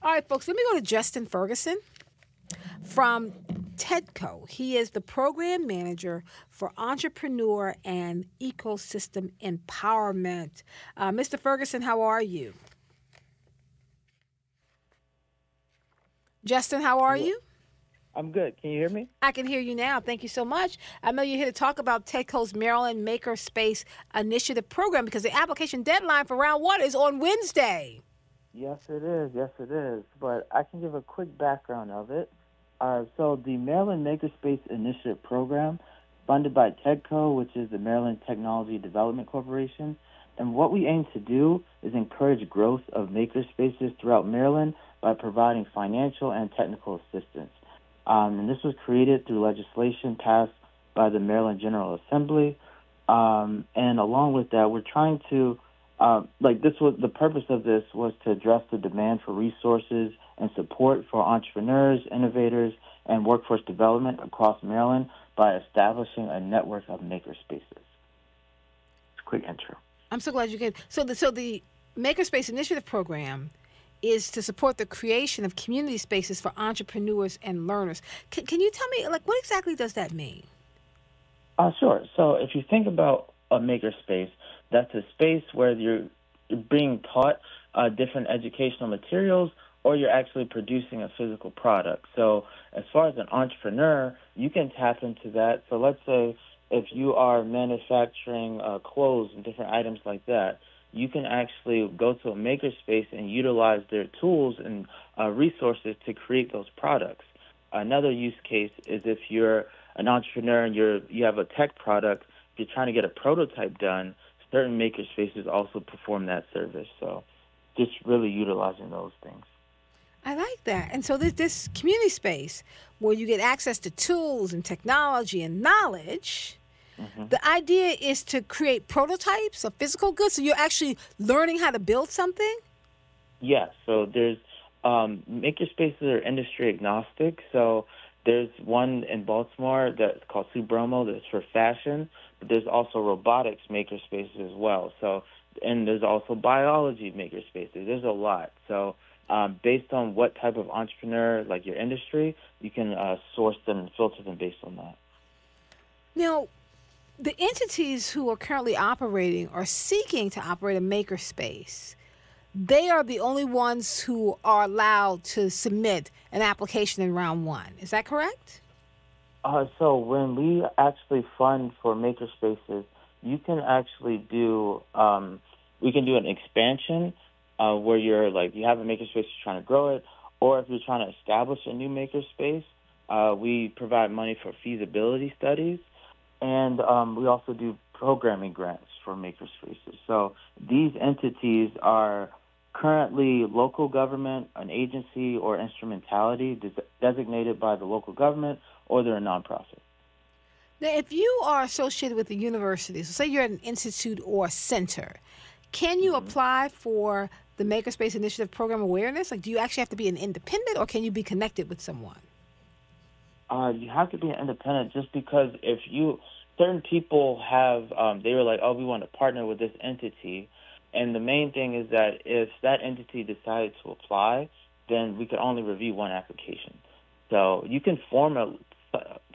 All right, folks, let me go to Justin Ferguson from TEDCO. He is the program manager for entrepreneur and ecosystem empowerment. Mr. Ferguson, how are you? Justin, how are Well, you? I'm good. Can you hear me? I can hear you now. Thank you so much. I know you're here to talk about TEDCO's Maryland Makerspace Initiative program because the application deadline for round one is on Wednesday. Yes, it is. Yes, it is. But I can give a quick background of it. So the Maryland Makerspace Initiative Program, funded by TEDCO, which is the Maryland Technology Development Corporation, and what we aim to do is encourage growth of makerspaces throughout Maryland by providing financial and technical assistance. And this was created through legislation passed by the Maryland General Assembly. And along with that, we're trying to this was the purpose of this was to address the demand for resources and support for entrepreneurs, innovators, and workforce development across Maryland by establishing a network of makerspaces. It's a quick intro. I'm so glad you came. So the Makerspace Initiative program is to support the creation of community spaces for entrepreneurs and learners. Can you tell me, like, what exactly does that mean? Sure. So if you think about a makerspace, that's a space where you're being taught different educational materials or you're actually producing a physical product. So as far as an entrepreneur, you can tap into that. So let's say if you are manufacturing clothes and different items like that, you can actually go to a makerspace and utilize their tools and resources to create those products. Another use case is if you're an entrepreneur and you have a tech product, if you're trying to get a prototype done, certain makerspaces also perform that service. So just really utilizing those things. I like that. And so this community space where you get access to tools and technology and knowledge, hmm the idea is to create prototypes of physical goods. So you're actually learning how to build something? Yeah, so there's makerspaces are industry agnostic. So there's one in Baltimore that's called Subromo that's for fashion, but there's also robotics makerspaces as well. So and there's also biology makerspaces. There's a lot. So based on what type of entrepreneur, like your industry, you can source them and filter them based on that. Now, the entities who are currently operating or seeking to operate a makerspace, they are the only ones who are allowed to submit an application in round one. Is that correct? So when we actually fund for makerspaces, you can actually do we can do an expansion where you're like you have a makerspace, you're trying to grow it, or if you're trying to establish a new makerspace, we provide money for feasibility studies, and we also do programming grants for makerspaces. So these entities are currently local government, an agency, or instrumentality designated by the local government, or they're a nonprofit. Now, if you are associated with a university, so say you're at an institute or a center, can you hmm apply for the Makerspace Initiative Program awareness? Like, do you actually have to be an independent or can you be connected with someone? You have to be independent just because if you certain people have they were like, oh, we want to partner with this entity, and the main thing is that if that entity decided to apply, then we could only review one application. So you can form a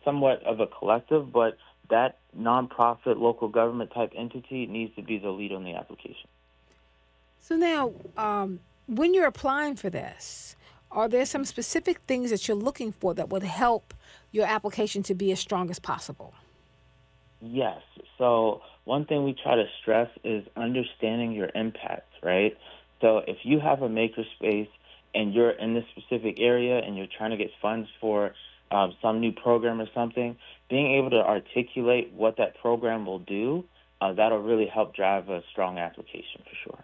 somewhat of a collective, but that nonprofit local government type entity needs to be the lead on the application. So now, when you're applying for this, are there some specific things that you're looking for that would help your application to be as strong as possible? Yes. So one thing we try to stress is understanding your impact, right? So if you have a makerspace and you're in this specific area and you're trying to get funds for some new program or something, being able to articulate what that program will do, that'll really help drive a strong application for sure.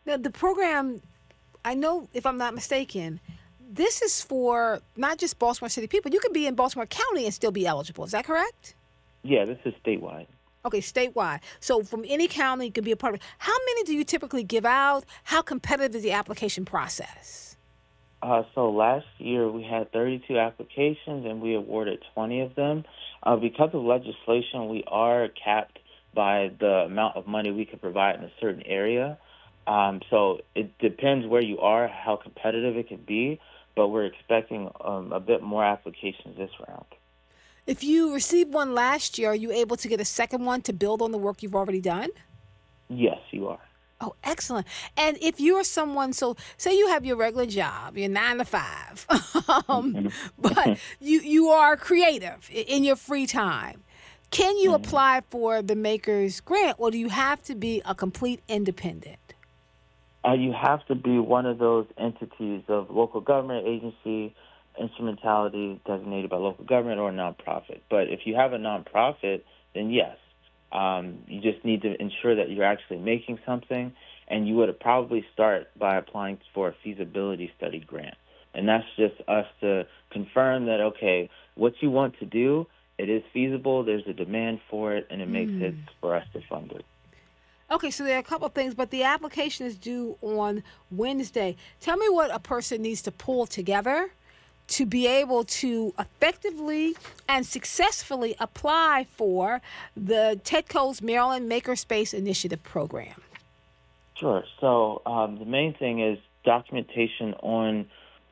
Now, the program, I know if I'm not mistaken, this is for not just Baltimore City people. You could be in Baltimore County and still be eligible. Is that correct? Yeah, this is statewide. Okay, statewide. So from any county, you can be a part of it. How many do you typically give out? How competitive is the application process? So last year we had 32 applications and we awarded 20 of them. Because of legislation, we are capped by the amount of money we can provide in a certain area. So it depends where you are, how competitive it can be, but we're expecting a bit more applications this round. If you received one last year, are you able to get a second one to build on the work you've already done? Yes, you are. Oh, excellent. And if you're someone, so say you have your regular job, your 9 to 5, but you are creative in your free time. Can you apply for the Makers Grant, or do you have to be a complete independent? You have to be one of those entities of local government agency, instrumentality designated by local government, or a nonprofit. But if you have a nonprofit, then yes. You just need to ensure that you're actually making something, and you would probably start by applying for a feasibility study grant. And that's just us to confirm that, okay, what you want to do, it is feasible, there's a demand for it, and it makes sense for us to fund it. Okay, so there are a couple of things, but the application is due on Wednesday. Tell me what a person needs to pull together to be able to effectively and successfully apply for the TEDCO's Maryland Makerspace Initiative program. Sure. So the main thing is documentation on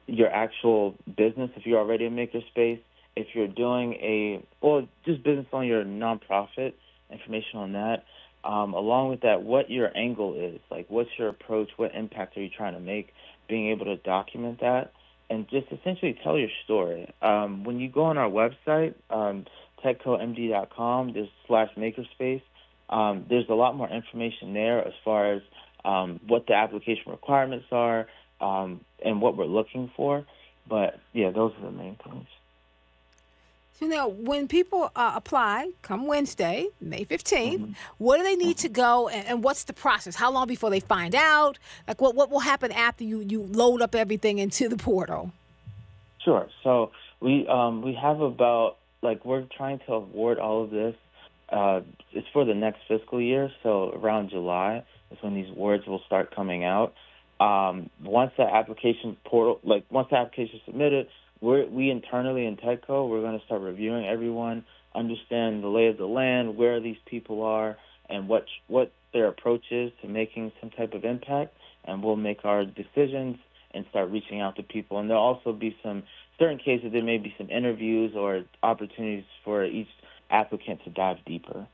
your actual business. If you're already a makerspace, if you're doing just business on your nonprofit, information on that. Along with that, what your angle is, like what's your approach, what impact are you trying to make, being able to document that, and just essentially tell your story. When you go on our website, TEDCOMD.com, there's /makerspace, there's a lot more information there as far as what the application requirements are and what we're looking for. But, yeah, those are the main things. So now, when people apply, come Wednesday, May 15th, what do they need to go, and what's the process? How long before they find out? Like, what will happen after you load up everything into the portal? Sure. So we have about, we're trying to award all of this. It's for the next fiscal year, so around July is when these awards will start coming out. Once the application is submitted, we internally in TEDCO, we're going to start reviewing everyone, understand the lay of the land, where these people are, and what their approach is to making some type of impact, and we'll make our decisions and start reaching out to people. And there'll also be certain cases, there may be some interviews or opportunities for each applicant to dive deeper.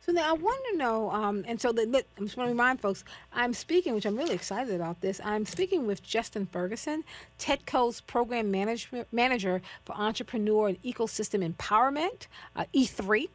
So now I want to know, and so I just want to remind folks, I'm speaking, which I'm really excited about this, I'm speaking with Justin Ferguson, TEDCO's Program Manager for Entrepreneur and Ecosystem Empowerment, E3.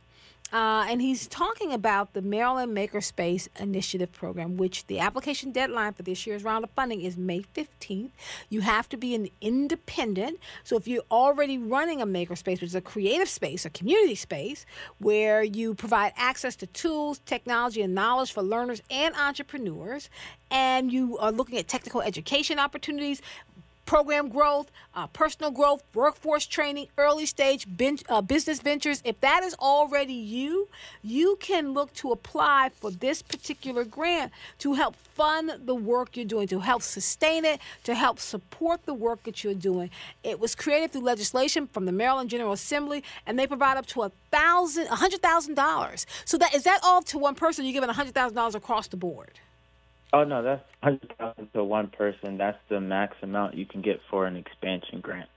And he's talking about the Maryland Makerspace Initiative Program, which the application deadline for this year's round of funding is May 15th. You have to be an independent. So if you're already running a makerspace, which is a creative space, a community space, where you provide access to tools, technology, and knowledge for learners and entrepreneurs, and you are looking at technical education opportunities, program growth, personal growth, workforce training, early stage business ventures. If that is already you can look to apply for this particular grant to help fund the work you're doing, to help sustain it, to help support the work that you're doing. It was created through legislation from the Maryland General Assembly, and they provide up to $100,000. So is that all to one person? You're giving $100,000 across the board? Oh, no, that's $100,000 to one person. That's the max amount you can get for an expansion grant.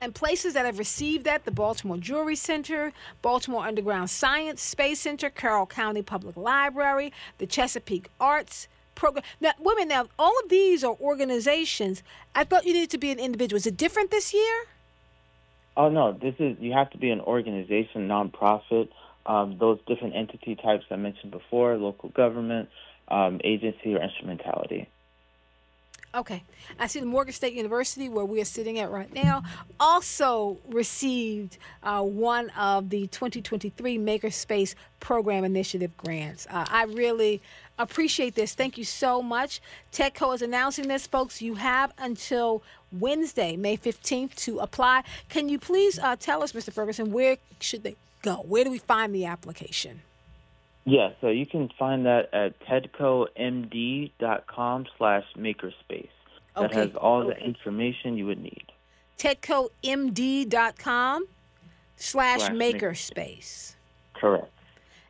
And places that have received that, the Baltimore Jewelry Center, Baltimore Underground Science Space Center, Carroll County Public Library, the Chesapeake Arts Program. Now, all of these are organizations. I thought you needed to be an individual. Is it different this year? Oh, no, you have to be an organization, nonprofit, those different entity types I mentioned before, local government, agency, or instrumentality. Okay. I see the Morgan State University, where we are sitting at right now, also received one of the 2023 Makerspace Program Initiative grants. I really appreciate this. Thank you so much. TEDCO is announcing this, folks. You have until Wednesday, May 15th, to apply. Can you please tell us, Mr. Ferguson, where should they go? Where do we find the application? Yeah, so you can find that at TEDCOMD.com/makerspace. That has all the information you would need. TEDCOMD.com/makerspace. Correct.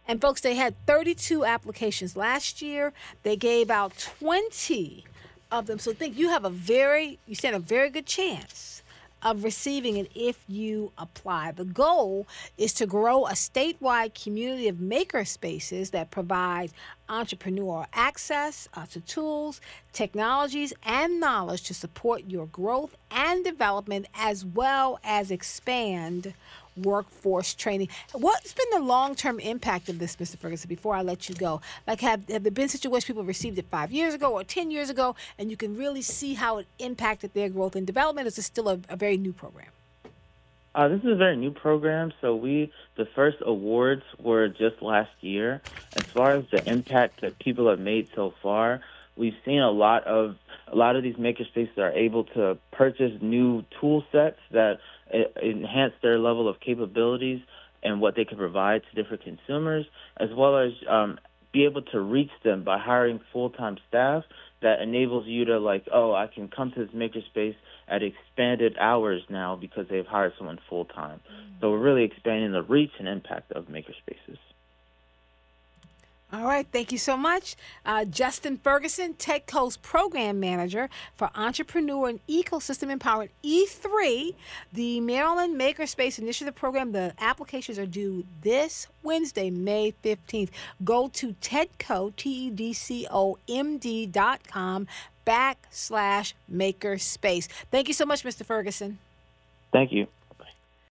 And folks, they had 32 applications last year. They gave out 20 of them. So think you stand a very good chance of receiving it if you apply. The goal is to grow a statewide community of makerspaces that provide entrepreneurial access to tools, technologies, and knowledge to support your growth and development, as well as expand workforce training. What's been the long-term impact of this, Mr. Ferguson, before I let you go? Like, have there been situations people received it 5 years ago or 10 years ago, and you can really see how it impacted their growth and development? Or is it still a very new program? This is a very new program, so the first awards were just last year. As far as the impact that people have made so far, we've seen a lot of these makerspaces are able to purchase new tool sets that enhance their level of capabilities and what they can provide to different consumers, as well as be able to reach them by hiring full-time staff that enables you to, I can come to this makerspace at expanded hours now because they've hired someone full-time. So we're really expanding the reach and impact of makerspaces. All right, thank you so much. Justin Ferguson, TEDCO's Program Manager for Entrepreneur and Ecosystem Empowerment, E3, the Maryland Makerspace Initiative Program. The applications are due this Wednesday, May 15th. Go to TEDCO, TEDCOMD.com/makerspace. Thank you so much, Mr. Ferguson. Thank you.